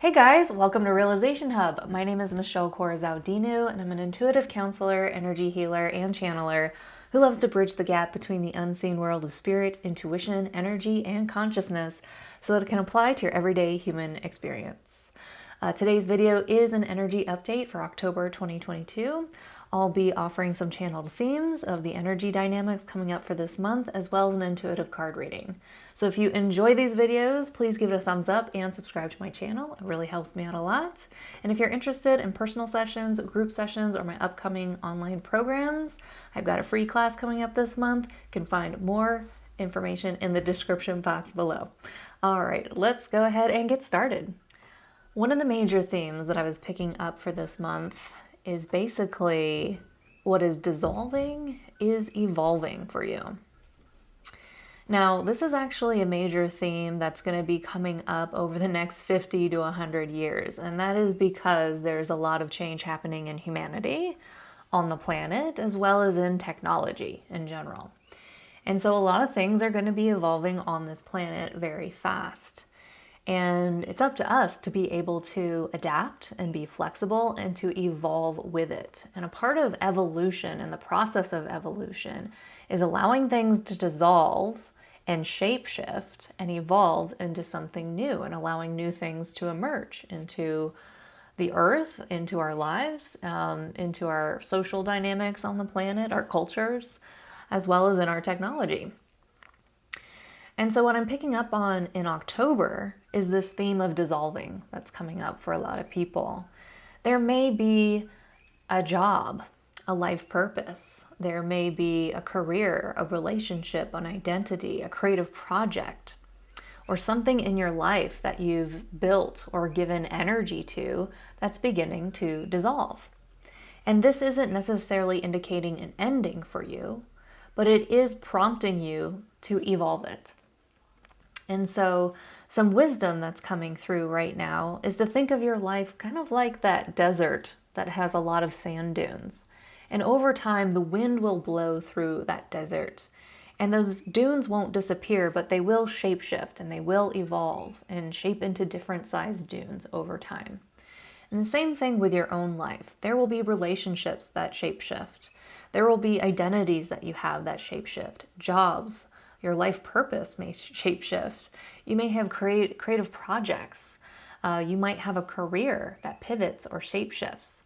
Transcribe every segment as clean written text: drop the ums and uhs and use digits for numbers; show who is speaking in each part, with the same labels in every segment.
Speaker 1: Hey guys, welcome to Realization Hub. My name is Michelle Corazao-Dinu, and I'm an intuitive counselor, energy healer, and channeler who loves to bridge the gap between the unseen world of spirit, intuition, energy, and consciousness so that it can apply to your everyday human experience. Today's video is an energy update for October 2022. I'll be offering some channeled themes of the energy dynamics coming up for this month, as well as an intuitive card reading. So if you enjoy these videos, please give it a thumbs up and subscribe to my channel. It really helps me out a lot. And if you're interested in personal sessions, group sessions, or my upcoming online programs, I've got a free class coming up this month. You can find more information in the description box below. All right, let's go ahead and get started. One of the major themes that I was picking up for this month is basically what is dissolving is evolving for you. Now, this is actually a major theme that's going to be coming up over the next 50 to 100 years, and that is because there's a lot of change happening in humanity, on the planet, as well as in technology in general. And so a lot of things are going to be evolving on this planet very fast. And it's up to us to be able to adapt and be flexible and to evolve with it. And a part of evolution and the process of evolution is allowing things to dissolve and shapeshift and evolve into something new, and allowing new things to emerge into the earth, into our lives, into our social dynamics on the planet, our cultures, as well as in our technology. And so what I'm picking up on in October is this theme of dissolving that's coming up for a lot of people. There may be a job, a life purpose. There may be a career, a relationship, an identity, a creative project, or something in your life that you've built or given energy to that's beginning to dissolve. And this isn't necessarily indicating an ending for you, but it is prompting you to evolve it. And so some wisdom that's coming through right now is to think of your life kind of like that desert that has a lot of sand dunes. And over time, the wind will blow through that desert. And those dunes won't disappear, but they will shapeshift and they will evolve and shape into different sized dunes over time. And the same thing with your own life. There will be relationships that shapeshift. There will be identities that you have that shapeshift, jobs. Your life purpose may shapeshift. You may have creative projects. You might have a career that pivots or shapeshifts.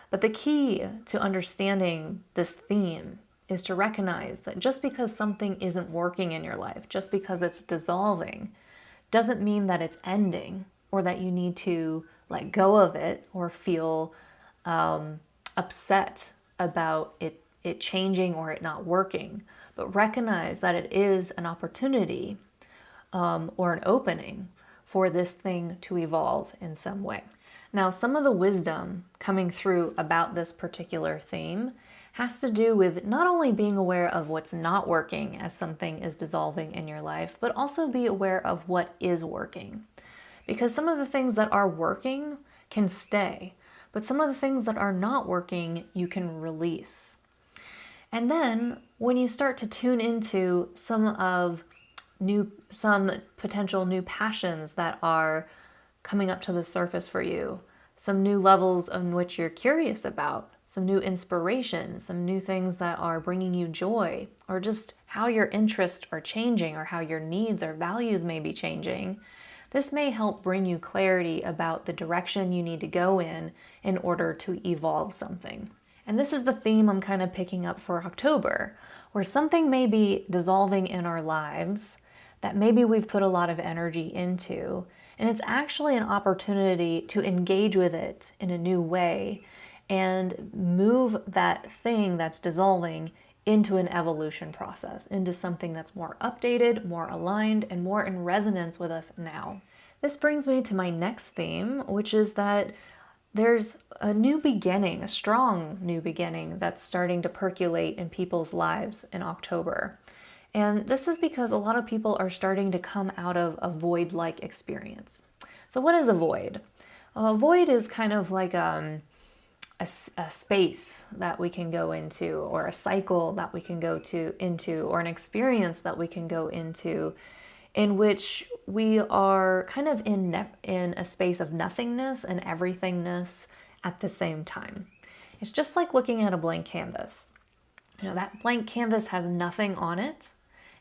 Speaker 1: But the key to understanding this theme is to recognize that just because something isn't working in your life, just because it's dissolving, doesn't mean that it's ending or that you need to let go of it or feel upset about it changing or it not working, but recognize that it is an opportunity or an opening for this thing to evolve in some way. Now, some of the wisdom coming through about this particular theme has to do with not only being aware of what's not working as something is dissolving in your life, but also be aware of what is working. Because some of the things that are working can stay, but some of the things that are not working, you can release. And then when you start to tune into some potential new passions that are coming up to the surface for you, some new levels in which you're curious about, some new inspirations, some new things that are bringing you joy, or just how your interests are changing or how your needs or values may be changing, this may help bring you clarity about the direction you need to go in order to evolve something. And this is the theme I'm kind of picking up for October, where something may be dissolving in our lives that maybe we've put a lot of energy into, and it's actually an opportunity to engage with it in a new way and move that thing that's dissolving into an evolution process, into something that's more updated, more aligned, and more in resonance with us now. This brings me to my next theme, which is that there's a new beginning, a strong new beginning that's starting to percolate in people's lives in October. And this is because a lot of people are starting to come out of a void-like experience. So what is a void? A void is kind of like a space that we can go into, or a cycle that we can go into, or an experience that we can go into in which we are kind of in a space of nothingness and everythingness at the same time. It's just like looking at a blank canvas. That blank canvas has nothing on it,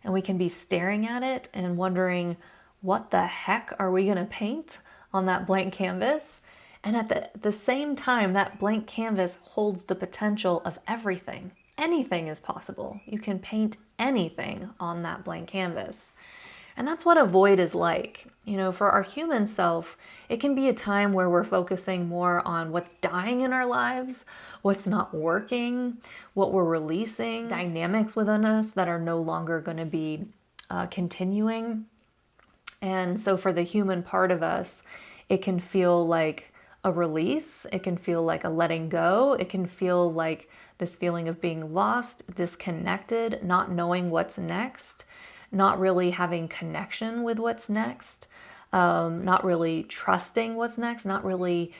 Speaker 1: and we can be staring at it and wondering, what the heck are we going to paint on that blank canvas? And at the same time, that blank canvas holds the potential of everything. Anything is possible. You can paint anything on that blank canvas. And that's what a void is like. For our human self, it can be a time where we're focusing more on what's dying in our lives, what's not working, what we're releasing, dynamics within us that are no longer going to be continuing. And so for the human part of us, it can feel like a release. It can feel like a letting go. It can feel like this feeling of being lost, disconnected, not knowing what's next, not really having connection with what's next, not really trusting what's next, not really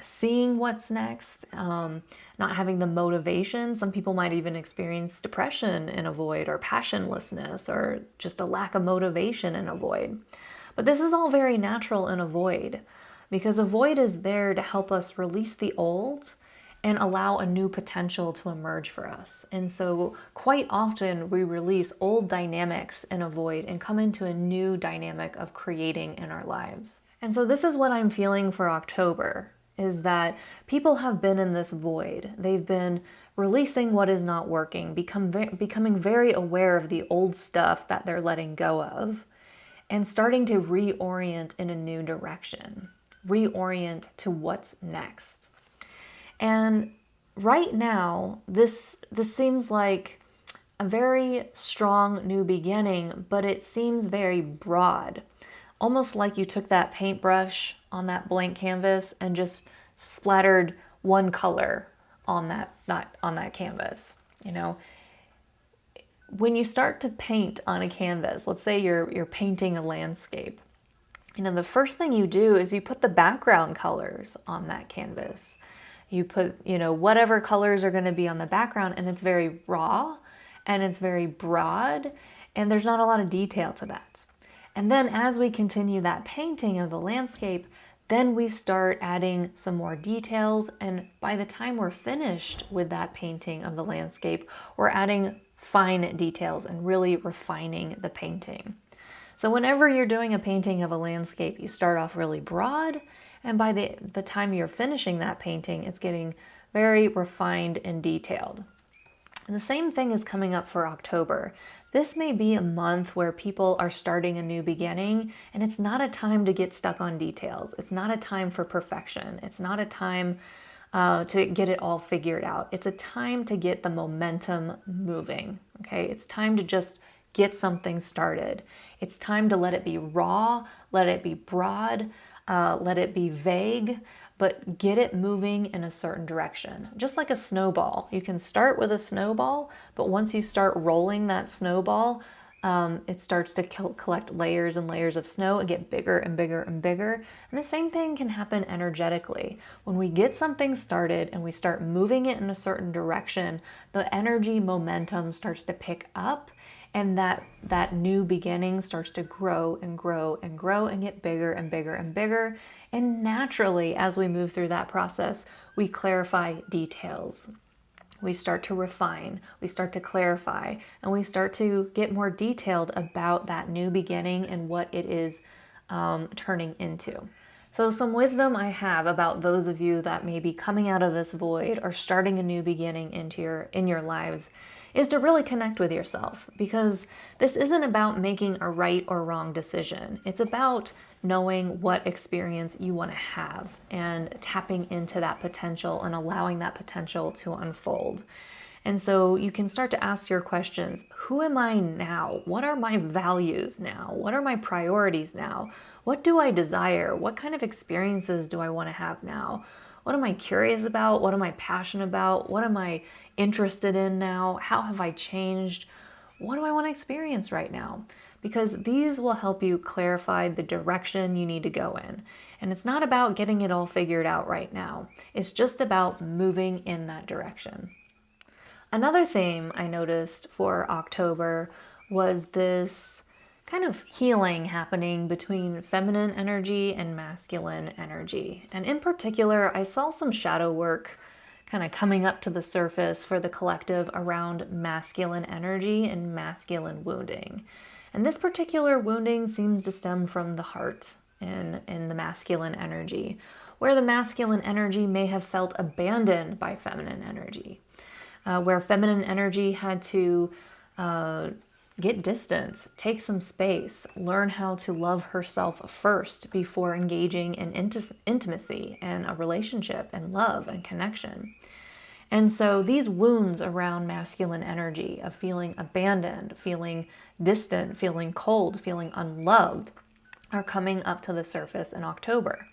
Speaker 1: seeing what's next, not having the motivation. Some people might even experience depression in a void, or passionlessness, or just a lack of motivation in a void. But this is all very natural in a void, because a void is there to help us release the old and allow a new potential to emerge for us. And so quite often we release old dynamics in a void and come into a new dynamic of creating in our lives. And so this is what I'm feeling for October, is that people have been in this void. They've been releasing what is not working, becoming very aware of the old stuff that they're letting go of, and starting to reorient in a new direction, reorient to what's next. And right now, this seems like a very strong new beginning, but it seems very broad. Almost like you took that paintbrush on that blank canvas and just splattered one color on that canvas. When you start to paint on a canvas, let's say you're painting a landscape, the first thing you do is you put the background colors on that canvas. You put, whatever colors are going to be on the background, and it's very raw and it's very broad, and there's not a lot of detail to that. And then as we continue that painting of the landscape, then we start adding some more details. And by the time we're finished with that painting of the landscape, we're adding fine details and really refining the painting. So whenever you're doing a painting of a landscape, you start off really broad, and by the time you're finishing that painting, it's getting very refined and detailed. And the same thing is coming up for October. This may be a month where people are starting a new beginning, and it's not a time to get stuck on details. It's not a time for perfection. It's not a time to get it all figured out. It's a time to get the momentum moving, okay? It's time to just get something started. It's time to let it be raw, let it be broad, let it be vague, but get it moving in a certain direction. Just like a snowball. You can start with a snowball, but once you start rolling that snowball, it starts to collect layers and layers of snow and get bigger and bigger and bigger. And the same thing can happen energetically. When we get something started and we start moving it in a certain direction, the energy momentum starts to pick up, and that new beginning starts to grow and grow and grow and get bigger and bigger and bigger. And naturally, as we move through that process, we clarify details. We start to refine, we start to clarify, and we start to get more detailed about that new beginning and what it is turning into. So some wisdom I have about those of you that may be coming out of this void or starting a new beginning in your lives is to really connect with yourself, because this isn't about making a right or wrong decision. It's about knowing what experience you want to have and tapping into that potential and allowing that potential to unfold. And so you can start to ask your questions. Who am I now? What are my values now? What are my priorities now? What do I desire? What kind of experiences do I want to have now? What am I curious about? What am I passionate about? What am I interested in now? How have I changed? What do I want to experience right now? Because these will help you clarify the direction you need to go in. And it's not about getting it all figured out right now. It's just about moving in that direction. Another theme I noticed for October was this kind of healing happening between feminine energy and masculine energy. And in particular, I saw some shadow work kind of coming up to the surface for the collective around masculine energy and masculine wounding. And this particular wounding seems to stem from the heart in the masculine energy, where the masculine energy may have felt abandoned by feminine energy, where feminine energy had to get distance, take some space, learn how to love herself first before engaging in intimacy and a relationship and love and connection. And so these wounds around masculine energy of feeling abandoned, feeling distant, feeling cold, feeling unloved are coming up to the surface in October.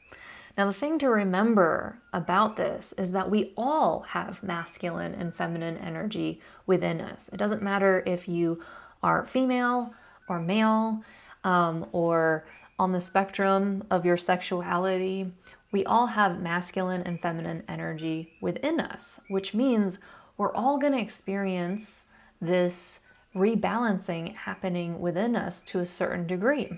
Speaker 1: Now, the thing to remember about this is that we all have masculine and feminine energy within us. It doesn't matter if you are female or male, or on the spectrum of your sexuality. We all have masculine and feminine energy within us, which means we're all going to experience this rebalancing happening within us to a certain degree.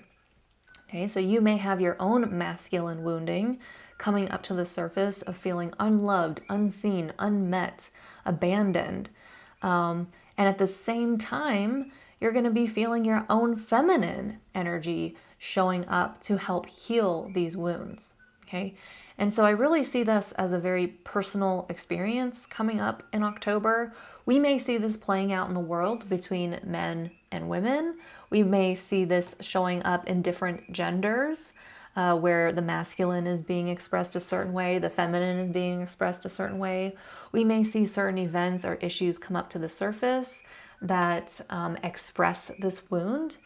Speaker 1: Okay, so you may have your own masculine wounding coming up to the surface of feeling unloved, unseen, unmet, abandoned. And at the same time, you're going to be feeling your own feminine energy showing up to help heal these wounds. Okay, and so I really see this as a very personal experience coming up in October. We may see this playing out in the world between men and women. We may see this showing up in different genders, where the masculine is being expressed a certain way, the feminine is being expressed a certain way. We may see certain events or issues come up to the surface that express this wound.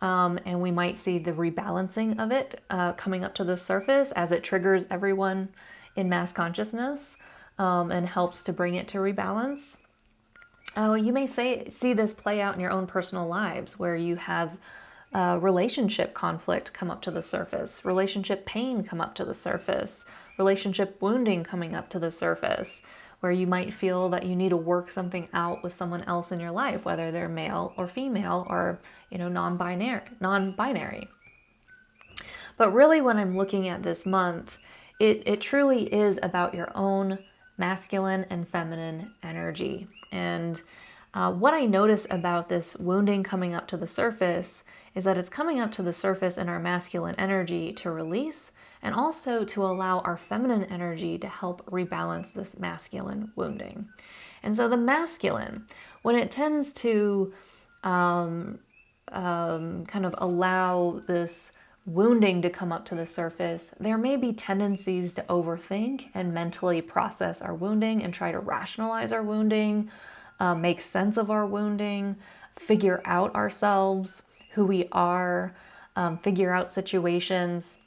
Speaker 1: And we might see the rebalancing of it coming up to the surface as it triggers everyone in mass consciousness and helps to bring it to rebalance. You may see this play out in your own personal lives where you have relationship conflict come up to the surface, relationship pain come up to the surface, relationship wounding coming up to the surface, where you might feel that you need to work something out with someone else in your life, whether they're male or female or, non-binary. But really when I'm looking at this month, it truly is about your own masculine and feminine energy. And what I notice about this wounding coming up to the surface is that it's coming up to the surface in our masculine energy to release, and also to allow our feminine energy to help rebalance this masculine wounding. And so the masculine, when it tends to kind of allow this wounding to come up to the surface, there may be tendencies to overthink and mentally process our wounding and try to rationalize our wounding, make sense of our wounding, figure out ourselves, who we are, figure out situations.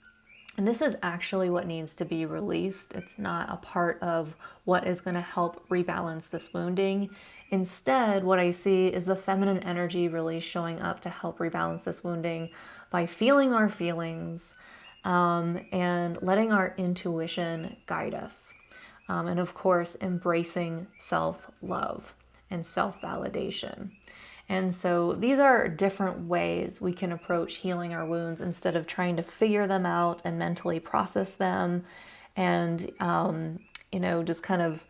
Speaker 1: And this is actually what needs to be released. It's not a part of what is going to help rebalance this wounding. Instead, what I see is the feminine energy really showing up to help rebalance this wounding by feeling our feelings and letting our intuition guide us. And of course, embracing self-love and self-validation. And so these are different ways we can approach healing our wounds instead of trying to figure them out and mentally process them and, just kind of,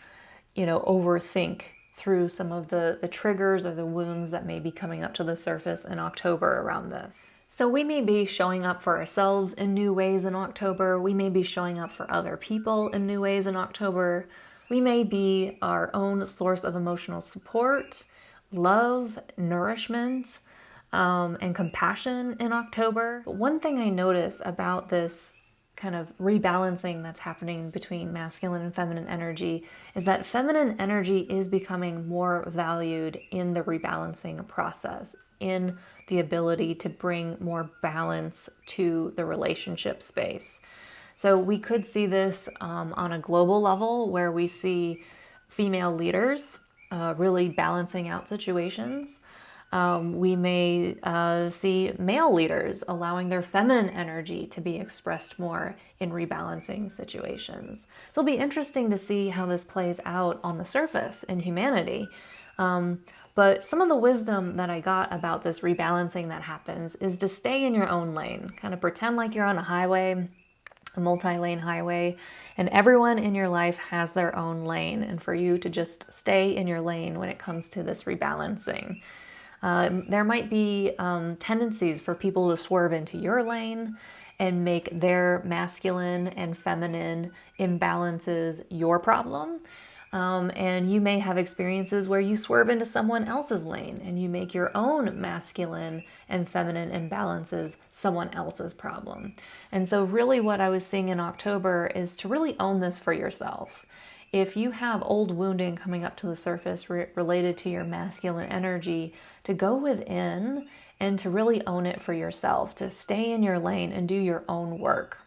Speaker 1: overthink through some of the triggers or the wounds that may be coming up to the surface in October around this. So we may be showing up for ourselves in new ways in October. We may be showing up for other people in new ways in October. We may be our own source of emotional support, love, nourishment, and compassion in October. But one thing I notice about this kind of rebalancing that's happening between masculine and feminine energy is that feminine energy is becoming more valued in the rebalancing process, in the ability to bring more balance to the relationship space. So we could see this on a global level where we see female leaders really balancing out situations. We may see male leaders allowing their feminine energy to be expressed more in rebalancing situations. So it'll be interesting to see how this plays out on the surface in humanity. But some of the wisdom that I got about this rebalancing that happens is to stay in your own lane, kind of pretend like you're on a highway, a multi-lane highway, and everyone in your life has their own lane, and for you to just stay in your lane when it comes to this rebalancing. There might be tendencies for people to swerve into your lane and make their masculine and feminine imbalances your problem. And you may have experiences where you swerve into someone else's lane and you make your own masculine and feminine imbalances someone else's problem. And so really what I was seeing in October is to really own this for yourself. If you have old wounding coming up to the surface related to your masculine energy, to go within and to really own it for yourself, to stay in your lane and do your own work.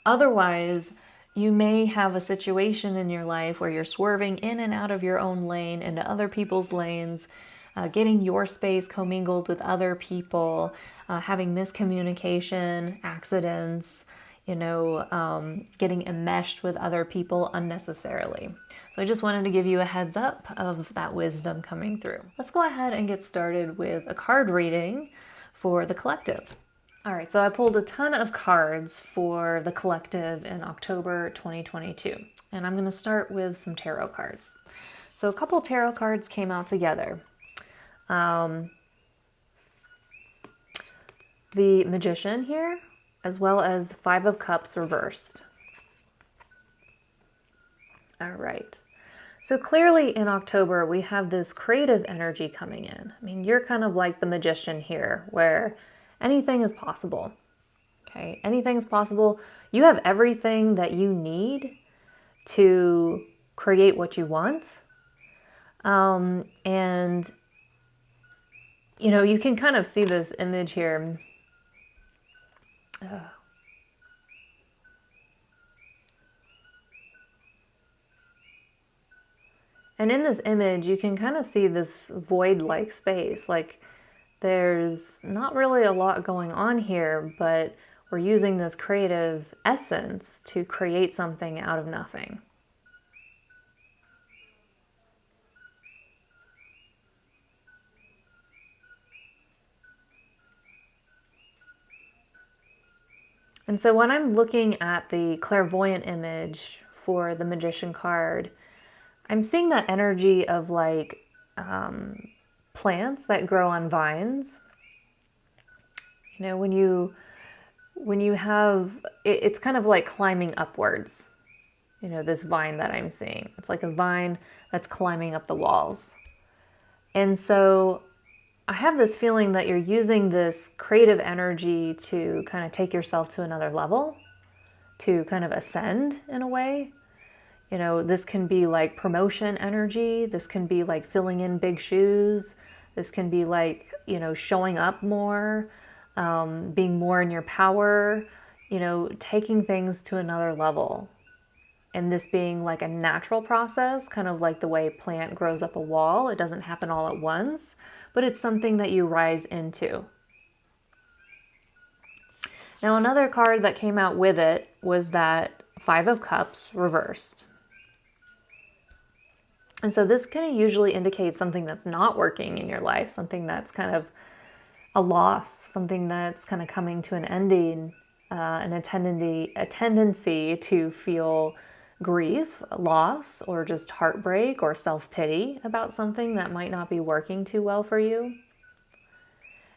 Speaker 1: Otherwise, you may have a situation in your life where you're swerving in and out of your own lane into other people's lanes, getting your space commingled with other people, having miscommunication, accidents, getting enmeshed with other people unnecessarily. So I just wanted to give you a heads up of that wisdom coming through. Let's go ahead and get started with a card reading for the collective. All right, so I pulled a ton of cards for the collective in October 2022, and I'm going to start with some tarot cards. So a couple tarot cards came out together. The Magician here, as well as Five of Cups reversed. All right. So clearly in October, we have this creative energy coming in. I mean, you're kind of like the Magician here, where anything is possible. Okay, anything is possible. You have everything that you need to create what you want. And, you can kind of see this image here. And in this image, you can kind of see this void-like space. Like there's not really a lot going on here, but we're using this creative essence to create something out of nothing. And so when I'm looking at the clairvoyant image for the Magician card, I'm seeing that energy of like plants that grow on vines. When you have, it's kind of like climbing upwards. This vine that I'm seeing. It's like a vine that's climbing up the walls. And so I have this feeling that you're using this creative energy to kind of take yourself to another level, to kind of ascend in a way. This can be like promotion energy. This can be like filling in big shoes. This can be like, showing up more, being more in your power, taking things to another level. And this being like a natural process, kind of like the way a plant grows up a wall. It doesn't happen all at once, but it's something that you rise into. Now, another card that came out with it was that Five of Cups reversed. And so this kind of usually indicates something that's not working in your life, something that's kind of a loss, something that's kind of coming to an ending, and a tendency to feel grief, loss, or just heartbreak or self-pity about something that might not be working too well for you.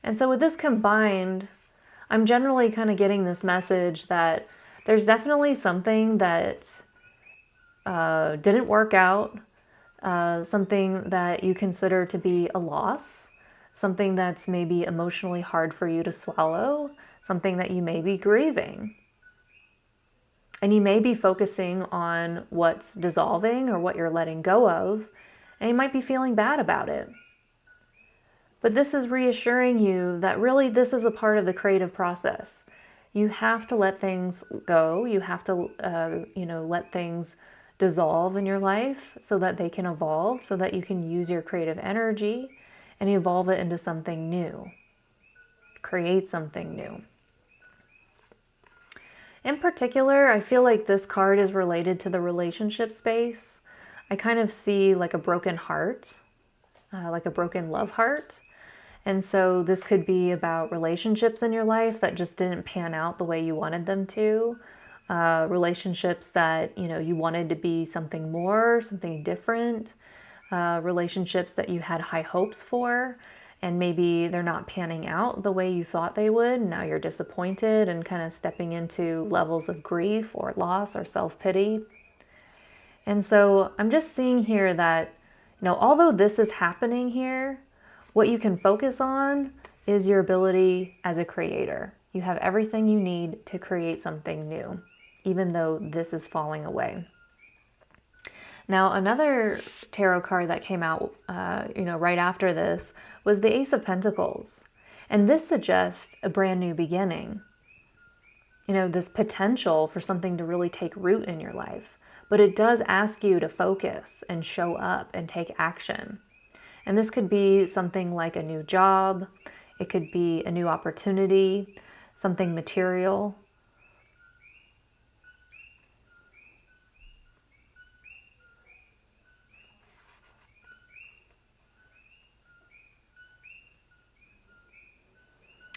Speaker 1: And so with this combined, I'm generally kind of getting this message that there's definitely something that didn't work out, something that you consider to be a loss, something that's maybe emotionally hard for you to swallow, something that you may be grieving. And you may be focusing on what's dissolving or what you're letting go of, and you might be feeling bad about it. But this is reassuring you that really this is a part of the creative process. You have to let things go. You have to, let things dissolve in your life so that they can evolve, so that you can use your creative energy and evolve it into something new. Create something new. In particular, I feel like this card is related to the relationship space. I kind of see like a broken heart. like a broken love heart. And so this could be about relationships in your life that just didn't pan out the way you wanted them to. Relationships that, you wanted to be something more, something different. Relationships that you had high hopes for, and maybe they're not panning out the way you thought they would. Now you're disappointed and kind of stepping into levels of grief or loss or self-pity. And so I'm just seeing here that, although this is happening here, what you can focus on is your ability as a creator. You have everything you need to create something new, even though this is falling away. Now, another tarot card that came out, right after this was the Ace of Pentacles. And this suggests a brand new beginning. This potential for something to really take root in your life. But it does ask you to focus and show up and take action. And this could be something like a new job. It could be a new opportunity, something material.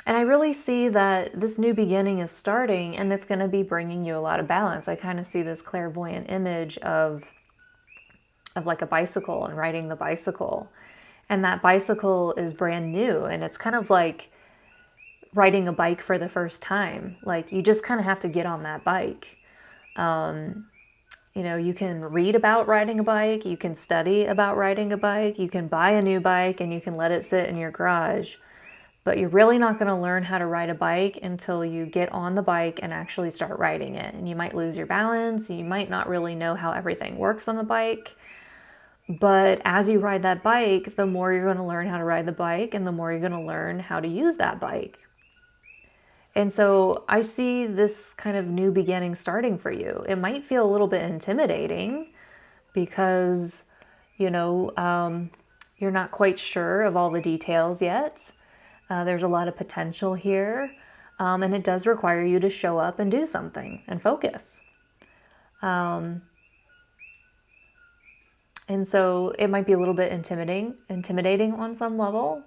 Speaker 1: And I really see that this new beginning is starting, and it's going to be bringing you a lot of balance. I kind of see this clairvoyant image of like a bicycle and riding the bicycle. And that bicycle is brand new, and it's kind of like riding a bike for the first time. Like, you just kind of have to get on that bike. You can read about riding a bike, you can study about riding a bike, you can buy a new bike and you can let it sit in your garage. But you're really not going to learn how to ride a bike until you get on the bike and actually start riding it. And you might lose your balance, you might not really know how everything works on the bike. But as you ride that bike, the more you're going to learn how to ride the bike, and the more you're going to learn how to use that bike. And so I see this kind of new beginning starting for you. It might feel a little bit intimidating because, you're not quite sure of all the details yet. There's a lot of potential here, and it does require you to show up and do something and focus. And so it might be a little bit intimidating on some level,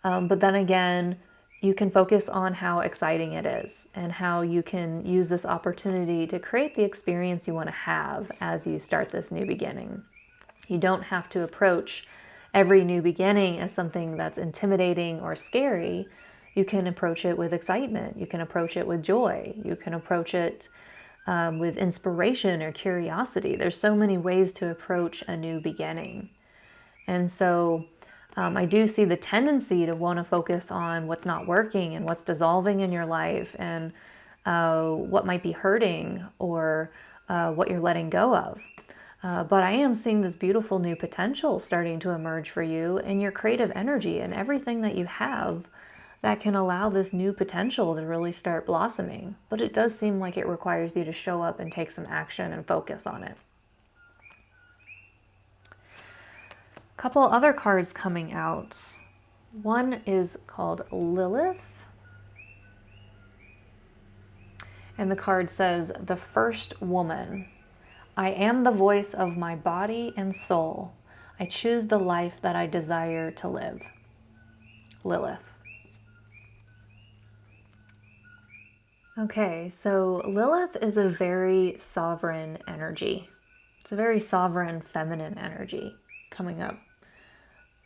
Speaker 1: but then again, you can focus on how exciting it is and how you can use this opportunity to create the experience you want to have as you start this new beginning. You don't have to approach every new beginning as something that's intimidating or scary. You can approach it with excitement. You can approach it with joy. You can approach it with inspiration or curiosity. There's so many ways to approach a new beginning. And so I do see the tendency to want to focus on what's not working and what's dissolving in your life, and what might be hurting, or what you're letting go of. But I am seeing this beautiful new potential starting to emerge for you in your creative energy and everything that you have that can allow this new potential to really start blossoming. But it does seem like it requires you to show up and take some action and focus on it. A couple other cards coming out. One is called Lilith. And the card says, "The first woman. I am the voice of my body and soul. I choose the life that I desire to live." Lilith. Okay, so Lilith is a very sovereign energy. It's a very sovereign feminine energy coming up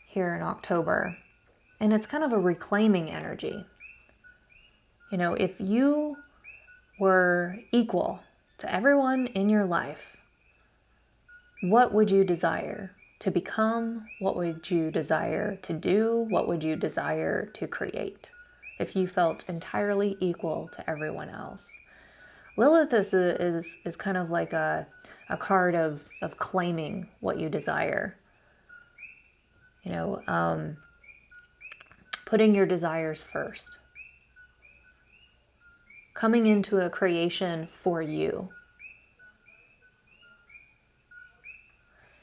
Speaker 1: here in October. And it's kind of a reclaiming energy. If you were equal to everyone in your life, what would you desire to become? What would you desire to do? What would you desire to create if you felt entirely equal to everyone else? Lilith is kind of like a card of claiming what you desire. Putting your desires first. Coming into a creation for you.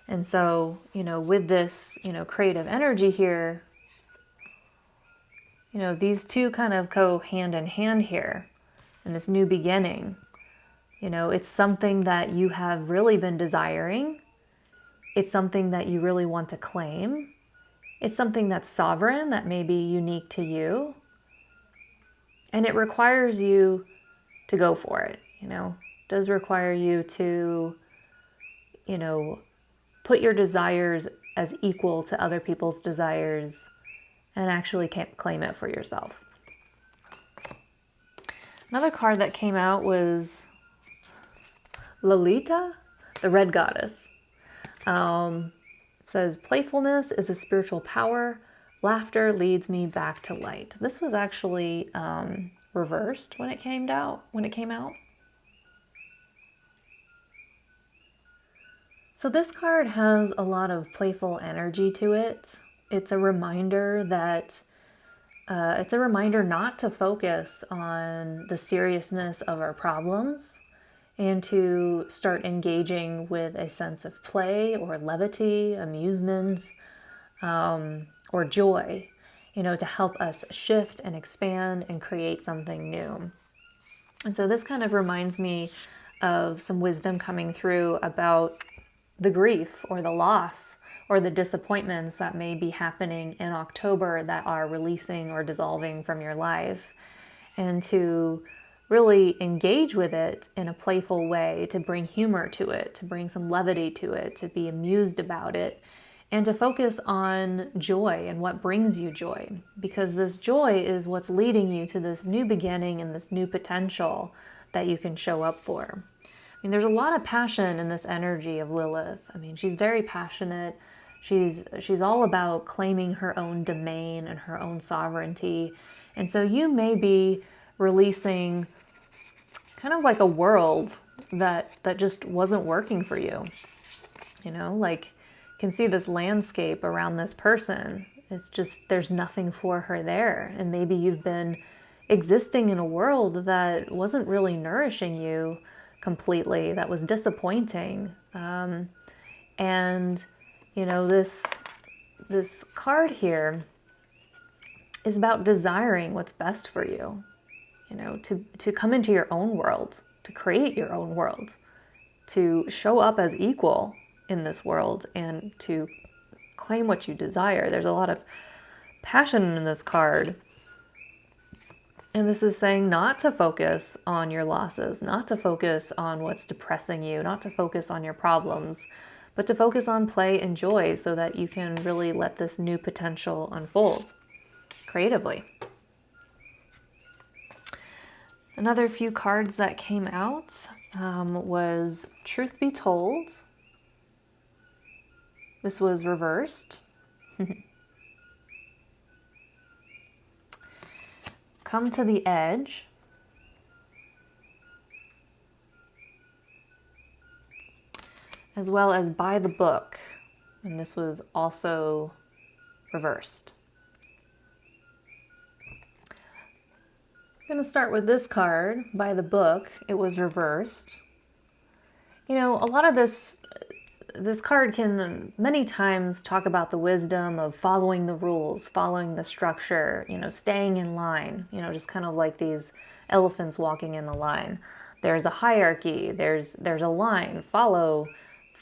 Speaker 1: And so, with this, creative energy here, these two kind of go hand in hand here in this new beginning. It's something that you have really been desiring. It's something that you really want to claim. It's something that's sovereign, that may be unique to you. And it requires you to go for it, you know. It does require you to, you know, put your desires as equal to other people's desires and actually can't claim it for yourself. Another card that came out was Lolita, the red goddess. It says, playfulness is a spiritual power. Laughter leads me back to light. This was actually reversed when it came out. So this card has a lot of playful energy to it. It's a reminder that not to focus on the seriousness of our problems and to start engaging with a sense of play or levity, amusement, or joy, you know, to help us shift and expand and create something new. And so this kind of reminds me of some wisdom coming through about the grief or the loss or the disappointments that may be happening in October that are releasing or dissolving from your life, and to really engage with it in a playful way, to bring humor to it, to bring some levity to it, to be amused about it, and to focus on joy and what brings you joy, because this joy is what's leading you to this new beginning and this new potential that you can show up for. I mean, there's a lot of passion in this energy of Lilith. I mean, she's very passionate. She's all about claiming her own domain and her own sovereignty. And so you may be releasing kind of like a world that just wasn't working for you. You know, like you can see this landscape around this person. It's just, there's nothing for her there. And maybe you've been existing in a world that wasn't really nourishing you completely, that was disappointing. And you know, this card here is about desiring what's best for you, you know, to come into your own world, to create your own world, to show up as equal in this world and to claim what you desire. There's a lot of passion in this card. And this is saying not to focus on your losses, not to focus on what's depressing you, not to focus on your problems, but to focus on play and joy so that you can really let this new potential unfold creatively. Another few cards that came out was Truth Be Told. This was reversed. Come to the Edge. As well as By the Book. And this was also reversed. I'm going to start with this card, By the Book. It was reversed. You know, a lot of this card can many times talk about the wisdom of following the rules, following the structure, you know, staying in line, you know, just kind of like these elephants walking in the line. There's a hierarchy, there's a line, follow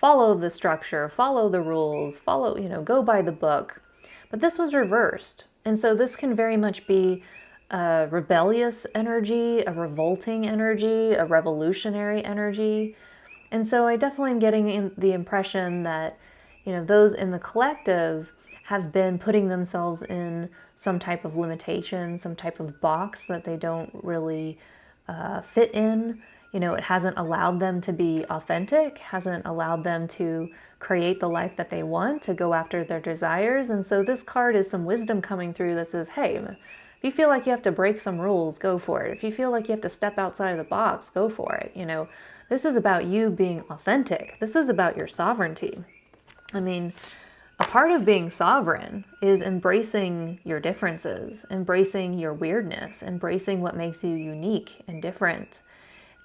Speaker 1: the structure, follow the rules, you know, go by the book. But this was reversed. And so this can very much be a rebellious energy, a revolting energy, a revolutionary energy. And so I definitely am getting the impression that, you know, those in the collective have been putting themselves in some type of limitation, some type of box that they don't really fit in. You know, it hasn't allowed them to be authentic, hasn't allowed them to create the life that they want, to go after their desires. And so this card is some wisdom coming through that says, hey, if you feel like you have to break some rules, go for it. If you feel like you have to step outside of the box, go for it. You know, this is about you being authentic. This is about your sovereignty. I mean, a part of being sovereign is embracing your differences, embracing your weirdness, embracing what makes you unique and different.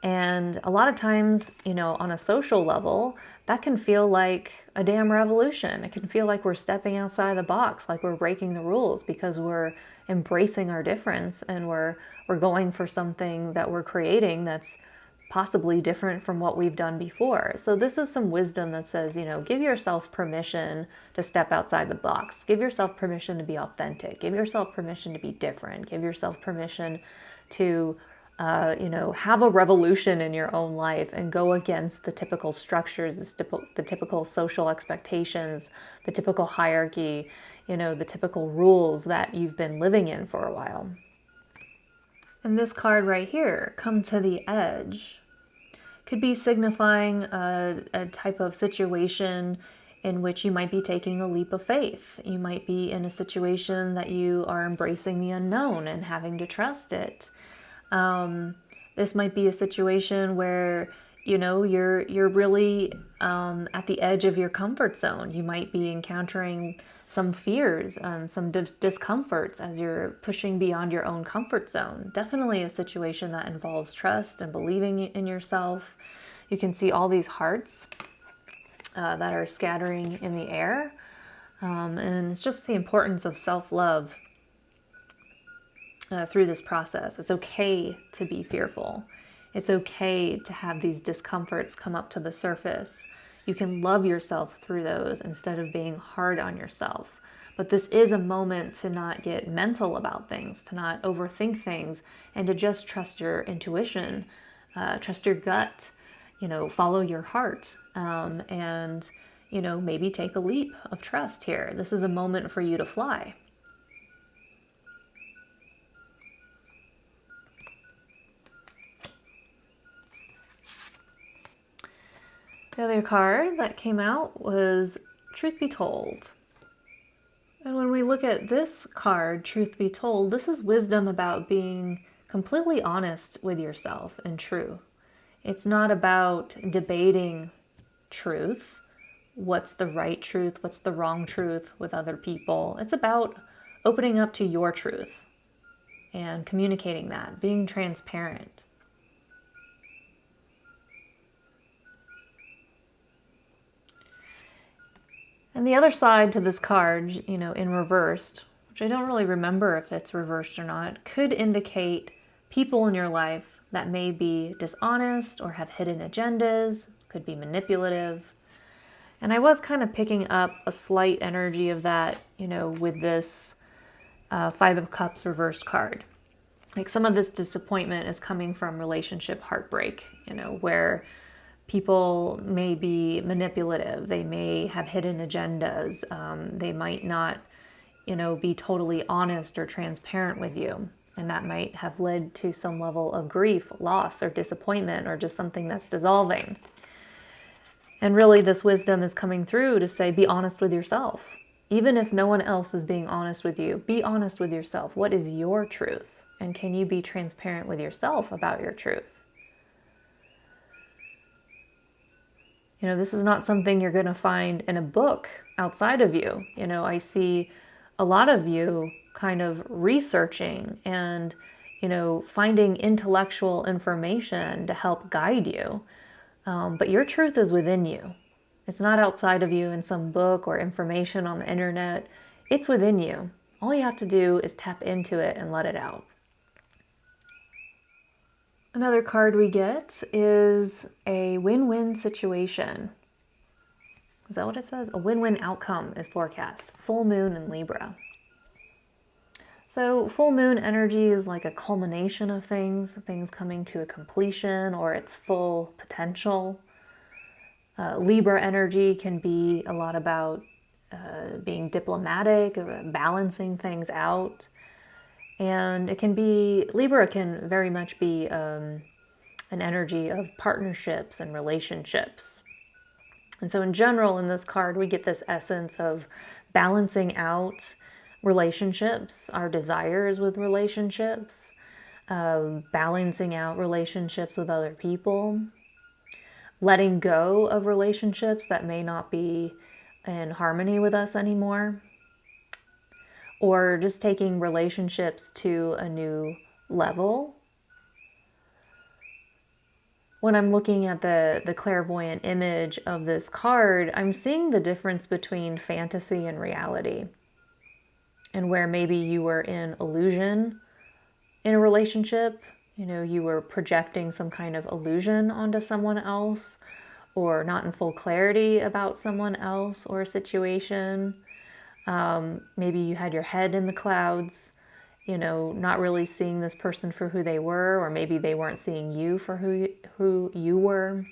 Speaker 1: And a lot of times, you know, on a social level, that can feel like a damn revolution. It can feel like we're stepping outside the box, like we're breaking the rules because we're embracing our difference and we're going for something that we're creating that's possibly different from what we've done before. So this is some wisdom that says, give yourself permission to step outside the box. Give yourself permission to be authentic. Give yourself permission to be different. Give yourself permission to, have a revolution in your own life and go against the typical structures, the typical social expectations, the typical hierarchy, the typical rules that you've been living in for a while. And this card right here, come to the edge, could be signifying a type of situation in which you might be taking a leap of faith. You might be in a situation that you are embracing the unknown and having to trust it. This might be a situation where, you're really at the edge of your comfort zone. You might be encountering some fears, some discomforts as you're pushing beyond your own comfort zone. Definitely a situation that involves trust and believing in yourself. You can see all these hearts that are scattering in the air. And it's just the importance of self-love through this process. It's okay to be fearful. It's okay to have these discomforts come up to the surface. You can love yourself through those instead of being hard on yourself. But this is a moment to not get mental about things, to not overthink things, and to just trust your intuition, trust your gut, follow your heart, and, maybe take a leap of trust here. This is a moment for you to fly. The other card that came out was Truth Be Told. And when we look at this card, Truth Be Told, this is wisdom about being completely honest with yourself and true. It's not about debating truth, what's the right truth, what's the wrong truth with other people. It's about opening up to your truth and communicating that, being transparent. And the other side to this card, in reversed, which I don't really remember if it's reversed or not, could indicate people in your life that may be dishonest or have hidden agendas, could be manipulative. And I was kind of picking up a slight energy of that, with this Five of Cups reversed card. Like some of this disappointment is coming from relationship heartbreak, where people may be manipulative. They may have hidden agendas. They might not, be totally honest or transparent with you. And that might have led to some level of grief, loss, or disappointment, or just something that's dissolving. And really this wisdom is coming through to say, be honest with yourself. Even if no one else is being honest with you, be honest with yourself. What is your truth? And can you be transparent with yourself about your truth? This is not something you're going to find in a book outside of you. I see a lot of you kind of researching and, finding intellectual information to help guide you. But your truth is within you. It's not outside of you in some book or information on the internet. It's within you. All you have to do is tap into it and let it out. Another card we get is a win-win situation. Is that what it says? A win-win outcome is forecast. Full moon in Libra. So full moon energy is like a culmination of things coming to a completion or its full potential. Libra energy can be a lot about being diplomatic, balancing things out. And Libra can very much be an energy of partnerships and relationships. And so in general, in this card, we get this essence of balancing out relationships, our desires with relationships, balancing out relationships with other people, letting go of relationships that may not be in harmony with us anymore, or just taking relationships to a new level. When I'm looking at the clairvoyant image of this card, I'm seeing the difference between fantasy and reality. And where maybe you were in illusion in a relationship, you were projecting some kind of illusion onto someone else, or not in full clarity about someone else or a situation. Maybe you had your head in the clouds, not really seeing this person for who they were, or maybe they weren't seeing you for who you were.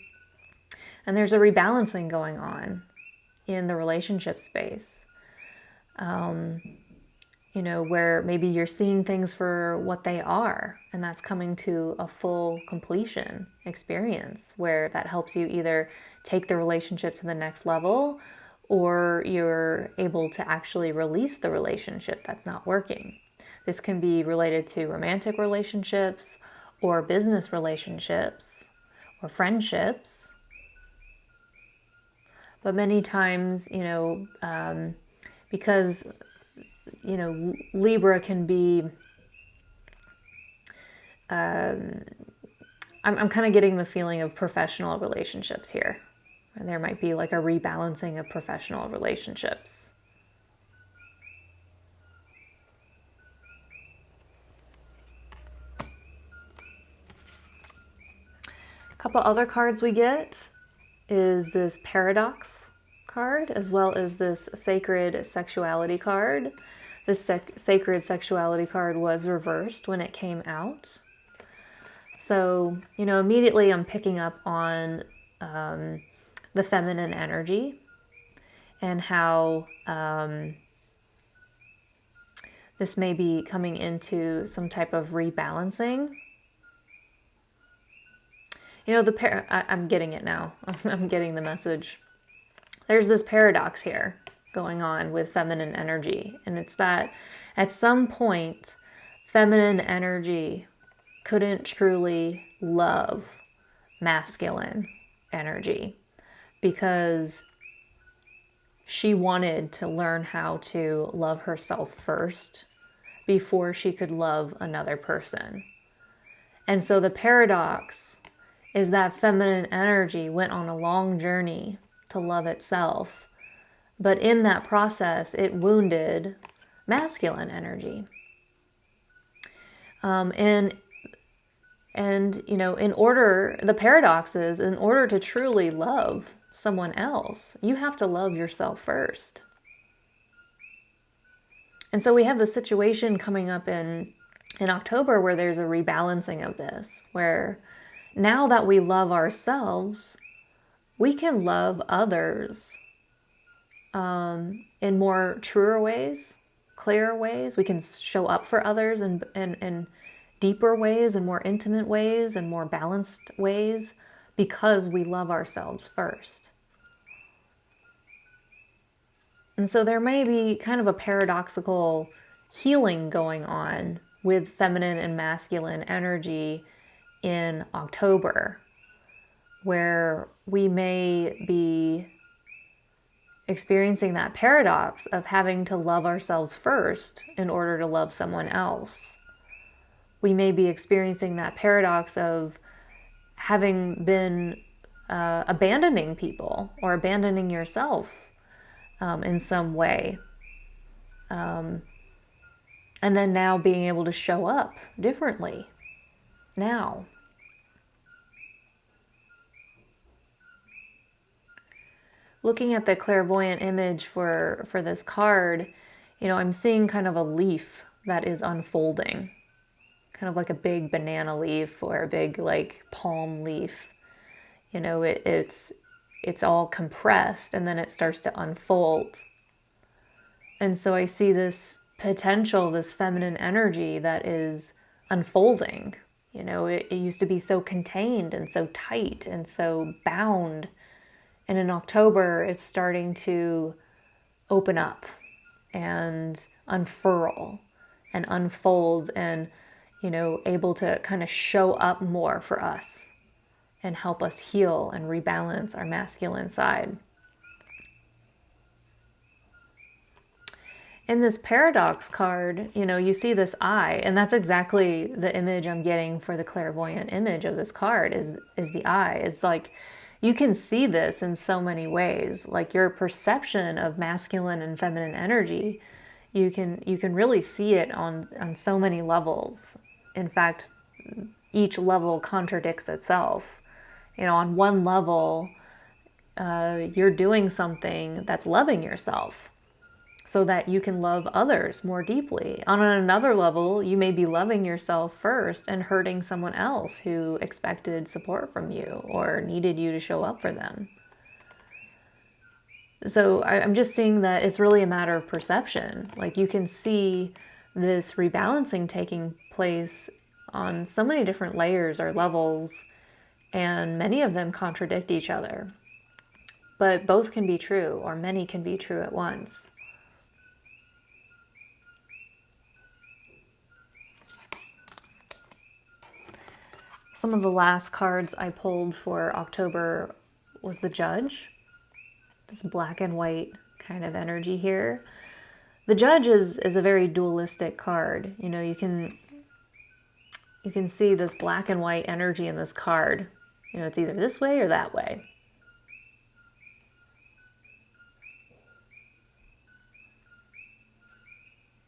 Speaker 1: And there's a rebalancing going on in the relationship space, where maybe you're seeing things for what they are, and that's coming to a full completion experience where that helps you either take the relationship to the next level, or you're able to actually release the relationship that's not working. This can be related to romantic relationships or business relationships or friendships. But many times, because, Libra can be, I'm kind of getting the feeling of professional relationships here. And there might be like a rebalancing of professional relationships. A couple other cards we get is this paradox card, as well as this sacred sexuality card. This sacred sexuality card was reversed when it came out. So, immediately I'm picking up on the feminine energy and how this may be coming into some type of rebalancing. I'm getting it now. I'm getting the message. There's this paradox here going on with feminine energy. And it's that at some point, feminine energy couldn't truly love masculine energy because she wanted to learn how to love herself first before she could love another person. And so the paradox is that feminine energy went on a long journey to love itself, but in that process, it wounded masculine energy. The paradox is, in order to truly love someone else, you have to love yourself first. And so we have the situation coming up in October where there's a rebalancing of this, where now that we love ourselves, we can love others in more truer ways, clearer ways. We can show up for others in deeper ways and more intimate ways and more balanced ways because we love ourselves first. And so there may be kind of a paradoxical healing going on with feminine and masculine energy in October, where we may be experiencing that paradox of having to love ourselves first in order to love someone else. We may be experiencing that paradox of having been abandoning people or abandoning yourself in some way. And then now being able to show up differently now. Looking at the clairvoyant image for this card, I'm seeing kind of a leaf that is unfolding. Kind of like a big banana leaf or a big like palm leaf. It's all compressed and then it starts to unfold. And so I see this potential, this feminine energy that is unfolding. It used to be so contained and so tight and so bound. And in October, it's starting to open up and unfurl and unfold and, able to kind of show up more for us and help us heal and rebalance our masculine side. In this paradox card, you see this eye, and that's exactly the image I'm getting for the clairvoyant image of this card is the eye. It's like, you can see this in so many ways. Like your perception of masculine and feminine energy, you can really see it on so many levels. In fact, each level contradicts itself. On one level, you're doing something that's loving yourself so that you can love others more deeply. On another level, you may be loving yourself first and hurting someone else who expected support from you or needed you to show up for them. So I'm just seeing that it's really a matter of perception. Like, you can see this rebalancing taking place on so many different layers or levels, and many of them contradict each other. But both can be true, or many can be true at once. Some of the last cards I pulled for October was the Judge. This black and white kind of energy here. The Judge is a very dualistic card. You can see this black and white energy in this card. It's either this way or that way.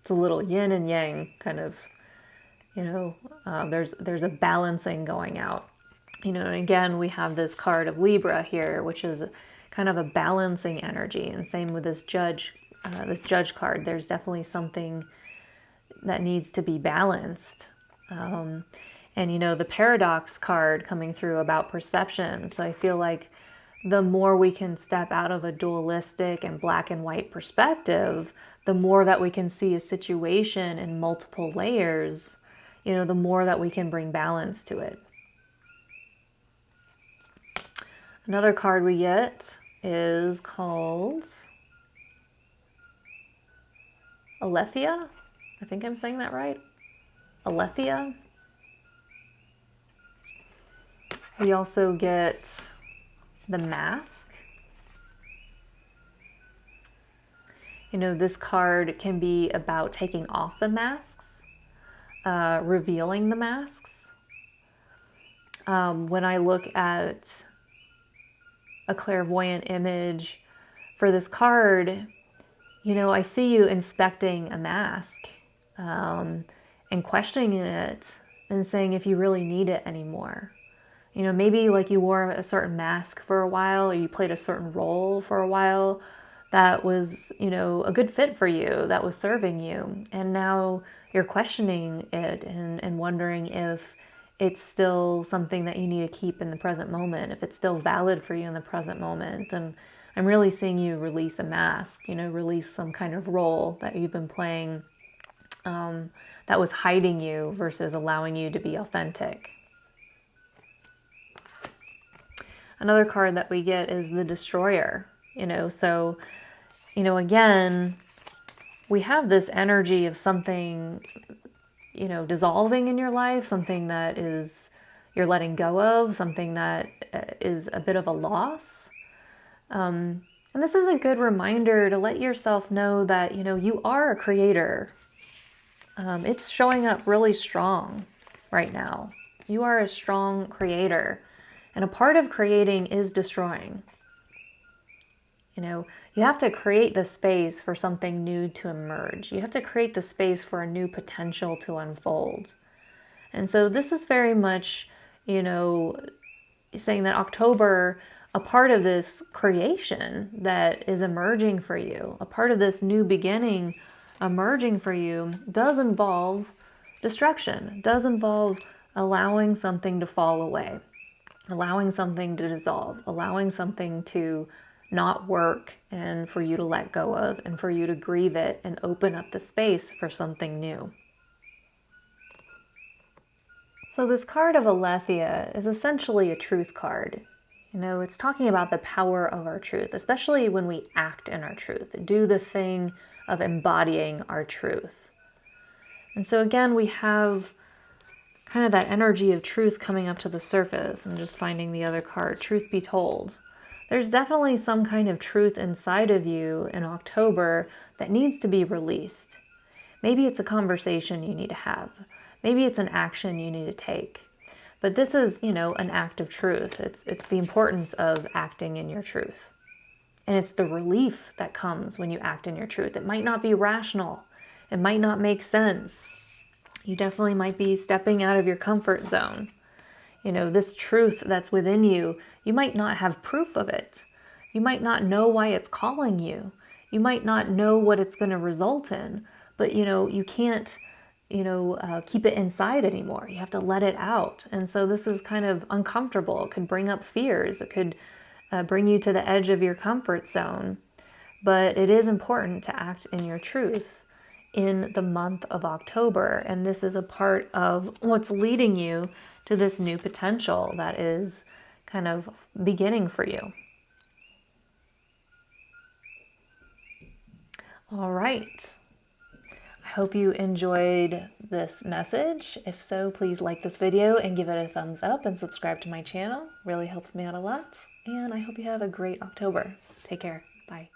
Speaker 1: It's a little yin and yang kind of, there's a balancing going out. And again, we have this card of Libra here, which is kind of a balancing energy. And same with this Judge card. There's definitely something that needs to be balanced. And the paradox card coming through about perception. So I feel like the more we can step out of a dualistic and black and white perspective, the more that we can see a situation in multiple layers, the more that we can bring balance to it. Another card we get is called Aletheia. I think I'm saying that right. Aletheia. We also get the Mask. This card can be about taking off the masks, revealing the masks. When I look at a clairvoyant image for this card, I see you inspecting a mask and questioning it and saying if you really need it anymore. Maybe like you wore a certain mask for a while, or you played a certain role for a while that was, a good fit for you, that was serving you. And now you're questioning it and wondering if it's still something that you need to keep in the present moment, if it's still valid for you in the present moment. And I'm really seeing you release a mask, release some kind of role that you've been playing that was hiding you versus allowing you to be authentic. Another card that we get is the Destroyer, so, again, we have this energy of something, dissolving in your life, something that you're letting go of, something that is a bit of a loss. And this is a good reminder to let yourself know that, you are a creator. It's showing up really strong right now. You are a strong creator. And a part of creating is destroying. You have to create the space for something new to emerge. You have to create the space for a new potential to unfold. And so this is very much, saying that October, a part of this creation that is emerging for you, a part of this new beginning emerging for you, does involve destruction, does involve allowing something to fall away, allowing something to dissolve, allowing something to not work and for you to let go of and for you to grieve it and open up the space for something new. So this card of Aletheia is essentially a truth card. It's talking about the power of our truth, especially when we act in our truth, do the thing of embodying our truth. And so again, we have kind of that energy of truth coming up to the surface. I'm just finding the other card, Truth Be Told. There's definitely some kind of truth inside of you in October that needs to be released. Maybe it's a conversation you need to have. Maybe it's an action you need to take. But this is, an act of truth. It's the importance of acting in your truth. And it's the relief that comes when you act in your truth. It might not be rational. It might not make sense. You definitely might be stepping out of your comfort zone. You know, this truth that's within you, you might not have proof of it. You might not know why it's calling you. You might not know what it's going to result in, but you know, you can't, keep it inside anymore. You have to let it out. And so this is kind of uncomfortable. It could bring up fears. It could bring you to the edge of your comfort zone. But it is important to act in your truth in the month of October. And this is a part of what's leading you to this new potential that is kind of beginning for you. All right. I hope you enjoyed this message. If so, please like this video and give it a thumbs up and subscribe to my channel. Really helps me out a lot. And I hope you have a great October. Take care. Bye.